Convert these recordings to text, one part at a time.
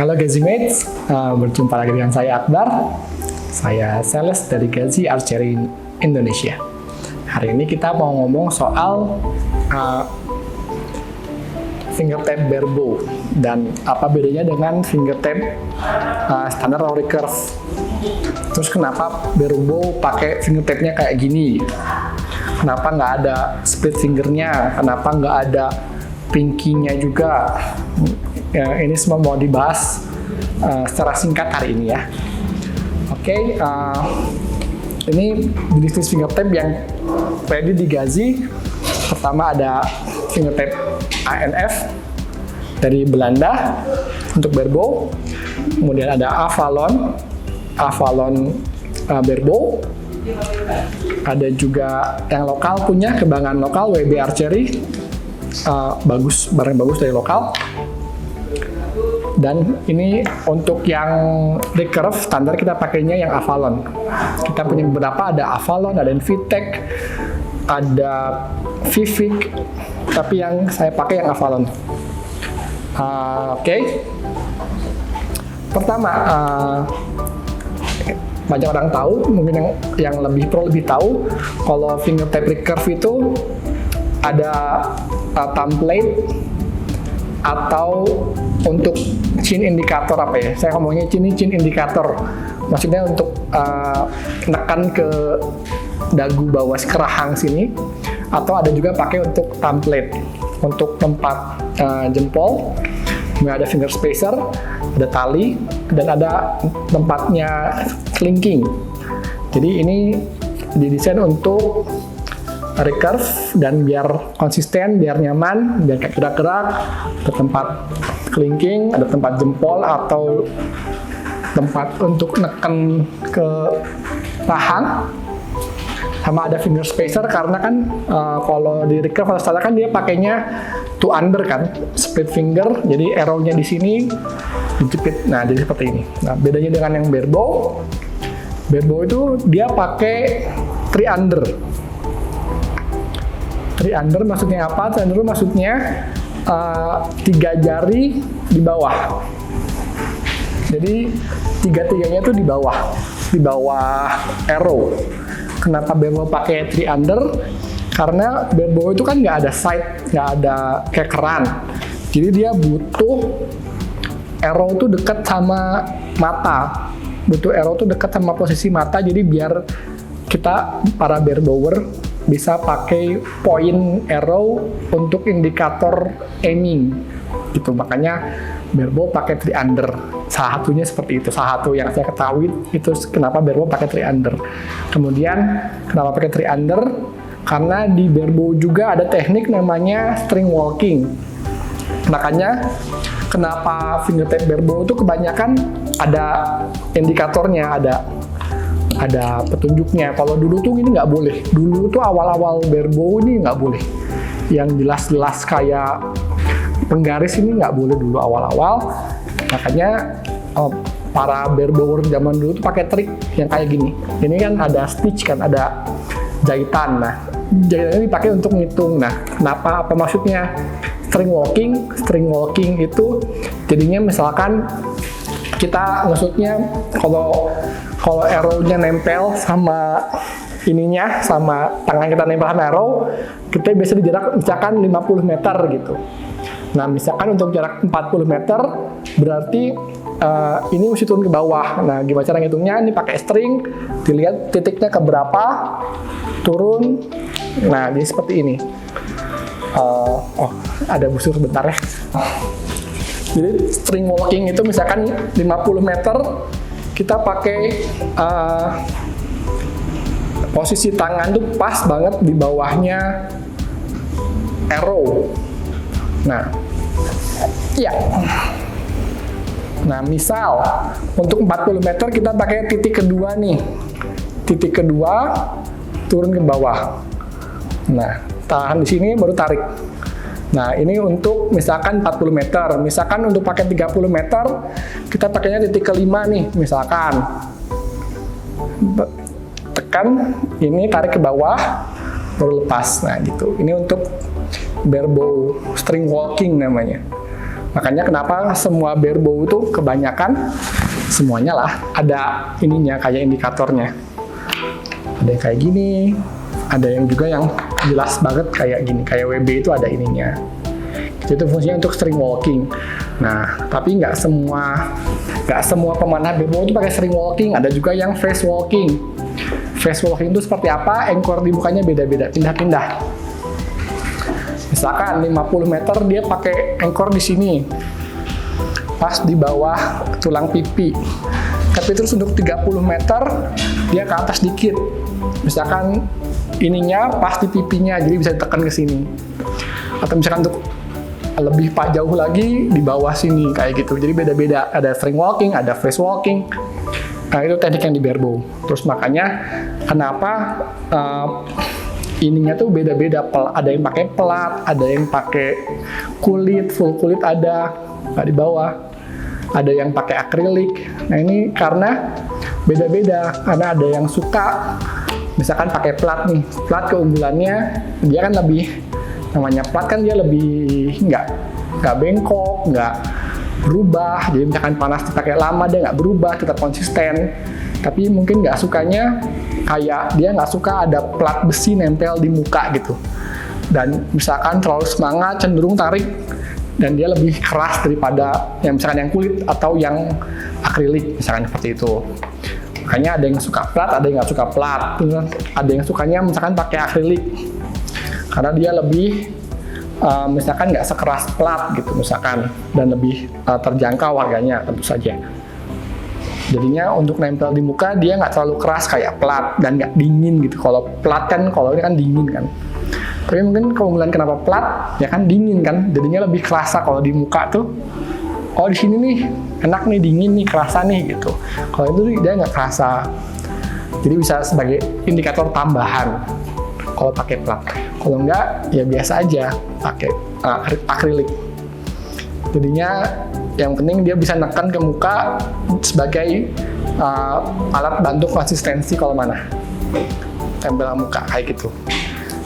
Halo Gazimates, berjumpa lagi dengan saya Akbar. Saya sales dari Gazi Archery Indonesia. Hari ini kita mau ngomong soal fingertip barebow dan apa bedanya dengan fingertip standar atau recurve. Terus kenapa barebow pakai fingertipnya kayak gini? Kenapa nggak ada split fingernya? Kenapa nggak ada pinky-nya juga? Ya, ini semua mau dibahas secara singkat hari ini ya. Oke, ini jenis fingertip yang ready di Gazi. Pertama ada fingertip ANF dari Belanda untuk barebow. Kemudian ada Avalon barebow. Ada juga yang lokal punya, kebanggaan lokal WB Archery. Barang bagus dari lokal. Dan ini untuk yang recurve standar kita pakainya yang Avalon. Kita punya beberapa, ada Avalon, ada VTech, ada Vivic, tapi yang saya pakai yang Avalon. Oke. Pertama, banyak orang tahu, mungkin yang lebih tahu, kalau fingertip recurve itu ada template atau untuk chin indikator apa ya? Saya ngomongnya chin indikator. Maksudnya untuk nekan ke dagu bawah kerahang sini, atau ada juga pakai untuk template untuk tempat jempol. Kemudian ada finger spacer, ada tali, dan ada tempatnya clinking. Jadi ini didesain untuk recurve dan biar konsisten, biar nyaman, biar kayak gerak-gerak. Ada tempat clinking, ada tempat jempol atau tempat untuk neken ke rahang. Sama ada finger spacer karena kan kalau di recurve atau standar kan dia pakainya two under kan, split finger, jadi arrow-nya di sini dijepit. Nah, jadi seperti ini. Nah, bedanya dengan yang barebow itu dia pakai three under. Three under maksudnya apa? Three under maksudnya 3 jari di bawah. Jadi tiga-tiganya tuh di bawah arrow. Kenapa barebow pakai three under? Karena barebow itu kan nggak ada sight, nggak ada kekeran. Jadi dia butuh arrow tuh dekat sama mata. Butuh arrow tuh dekat sama posisi mata. Jadi biar kita para barebower bisa pakai point arrow untuk indikator aiming gitu. Makanya barebow pakai three under. Salah satunya seperti itu. Salah satu yang saya ketahui itu kenapa barebow pakai three under. Kemudian kenapa pakai three under? Karena di barebow juga ada teknik namanya string walking. Makanya kenapa fingertip barebow itu kebanyakan ada indikatornya, ada petunjuknya. Kalau dulu tuh ini nggak boleh. Dulu tuh awal-awal barebow ini nggak boleh. Yang jelas-jelas kayak penggaris ini nggak boleh dulu awal-awal. Makanya para barebower zaman dulu tuh pakai trik yang kayak gini. Ini kan ada stitch kan, ada jahitan. Nah, jahitannya dipakai untuk ngitung. Nah, kenapa? Apa maksudnya? String walking itu jadinya misalkan kita maksudnya kalau arrow-nya nempel sama ininya, sama tangan kita nempel sama arrow, kita bisa di jarak misalkan 50 meter gitu. Nah, misalkan untuk jarak 40 meter, berarti ini mesti turun ke bawah. Nah, gimana cara ngitungnya? Ini pakai string, dilihat titiknya ke berapa, turun. Nah, jadi seperti ini. Ada busur sebentar ya. Jadi string walking itu misalkan 50 meter, kita pakai posisi tangan tuh pas banget di bawahnya arrow. Nah, ya. Nah, misal untuk 40 meter kita pakai titik kedua nih. Titik kedua turun ke bawah. Nah, tahan di sini baru tarik. Nah, ini untuk misalkan 40 meter. Misalkan untuk pakai 30 meter, kita pakainya titik kelima nih, misalkan. Tekan, ini tarik ke bawah, baru lepas. Nah, gitu. Ini untuk barebow string walking namanya. Makanya kenapa semua barebow itu kebanyakan semuanya lah ada ininya kayak indikatornya. Ada yang kayak gini, ada yang juga yang jelas banget kayak gini, kayak WB itu ada ininya. Itu fungsinya untuk string walking. Nah, tapi nggak semua pemanah barebow itu pakai string walking. Ada juga yang face walking. Face walking itu seperti apa? Anchor dibukanya beda-beda, pindah-pindah. Misalkan 50 meter dia pakai anchor di sini, pas di bawah tulang pipi. Tapi terus untuk 30 meter dia ke atas dikit. Misalkan ininya pas di pipinya, jadi bisa ditekan ke sini. Atau misalkan untuk lebih jauh lagi di bawah sini kayak gitu. Jadi beda-beda. Ada string walking, ada face walking. Nah, itu teknik yang di barebow. Terus makanya kenapa ininya tuh beda-beda. Ada yang pakai plat, ada yang pakai kulit, full kulit ada, nggak di bawah. Ada yang pakai akrilik. Nah, ini karena beda-beda. Karena ada yang suka, misalkan pakai plat nih. Plat keunggulannya, dia kan lebih, namanya plat kan dia lebih nggak bengkok, nggak berubah. Jadi misalkan panas dipakai lama, dia nggak berubah, tetap konsisten. Tapi mungkin nggak sukanya kayak dia nggak suka ada plat besi nempel di muka gitu. Dan misalkan terlalu semangat, cenderung tarik, dan dia lebih keras daripada yang misalkan yang kulit atau yang akrilik, misalkan seperti itu. Makanya ada yang suka plat, ada yang nggak suka plat. Ada yang sukanya misalkan pakai akrilik, karena dia lebih misalkan nggak sekeras plat gitu misalkan, dan lebih terjangkau harganya tentu saja. Jadinya untuk nempel di muka dia nggak terlalu keras kayak plat dan nggak dingin gitu. Kalau plat kan, kalau ini kan dingin kan. Tapi mungkin keunggulan kenapa plat ya kan dingin kan, jadinya lebih kerasa kalau di muka tuh. Oh di sini nih enak nih, dingin nih, kerasa nih gitu. Kalau itu dia nggak kerasa. Jadi bisa sebagai indikator tambahan kalau pakai plat. Kalau enggak ya biasa aja pakai akrilik. Jadinya yang penting dia bisa nekan ke muka sebagai alat bantu konsistensi kalau mana tempel muka kayak gitu.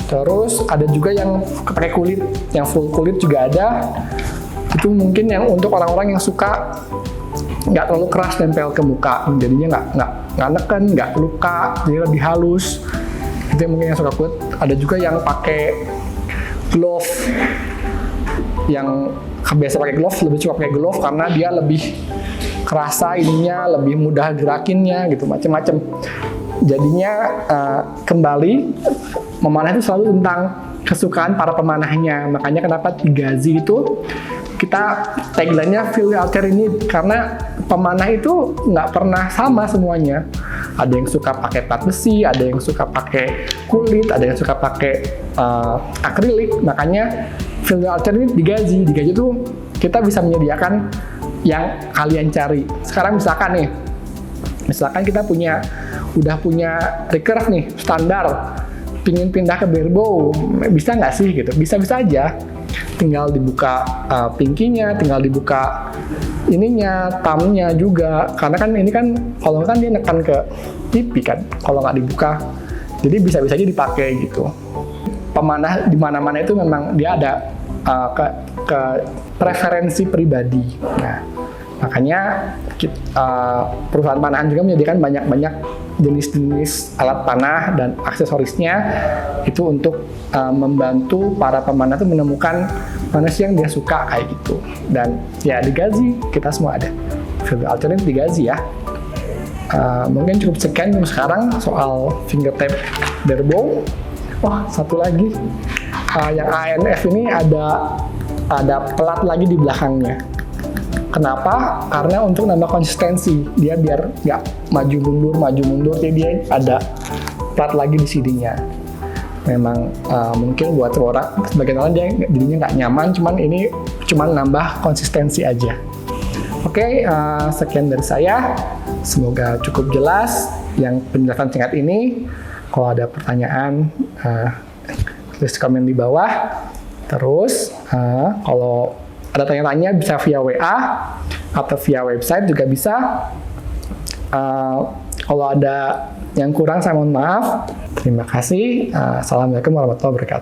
Terus ada juga yang pakai kulit, yang full kulit juga ada. Itu mungkin yang untuk orang-orang yang suka nggak terlalu keras nempel ke muka, jadinya nggak neken, nggak luka, jadi lebih halus. Itu yang mungkin yang suka kulit. Ada juga yang pakai glove, yang biasa pakai glove, lebih suka pakai glove karena dia lebih kerasa ininya, lebih mudah gerakinnya gitu, macam-macam. Jadinya kembali memanah itu selalu tentang kesukaan para pemanahnya. Makanya kenapa 3Z itu kita tagline-nya Feel the Alternate, karena pemanah itu nggak pernah sama semuanya. Ada yang suka pakai plat besi, ada yang suka pakai kulit, ada yang suka pakai akrilik. Makanya Feel the Alternate 3Z. 3Z itu kita bisa menyediakan yang kalian cari. Sekarang misalkan kita udah punya recurve nih, standar, pingin pindah ke barebow, bisa nggak sih gitu? Bisa-bisa aja. Tinggal dibuka pinkinya, tinggal dibuka ininya, thumbnya juga. Karena kan ini kan, kalau kan dia nekan ke pipi kan, kalau nggak dibuka. Jadi bisa-bisa aja dipakai gitu. Pemanah di mana-mana itu memang dia ada ke preferensi pribadi. Nah, makanya perusahaan panahan juga menyediakan banyak-banyak jenis-jenis alat panah dan aksesorisnya itu untuk membantu para pemanah itu menemukan mana sih yang dia suka kayak gitu. Dan ya di Gazi kita semua ada Feel the Alternate di Gazi ya. Mungkin cukup sekian untuk sekarang soal fingertip barebow. Wah, satu lagi yang ANF ini ada pelat lagi di belakangnya. Kenapa? Karena untuk nambah konsistensi, dia biar nggak maju mundur, jadi dia ada plat lagi di sininya. Memang mungkin buat sebagian orang dia jadinya nggak nyaman, cuman ini cuman nambah konsistensi aja. Oke, sekian dari saya. Semoga cukup jelas yang penjelasan singkat ini. Kalau ada pertanyaan, tulis komen di bawah. Terus, kalau ada tanya-tanya bisa via WA atau via website juga bisa. Kalau ada yang kurang saya mohon maaf. Terima kasih. Assalamualaikum warahmatullahi wabarakatuh.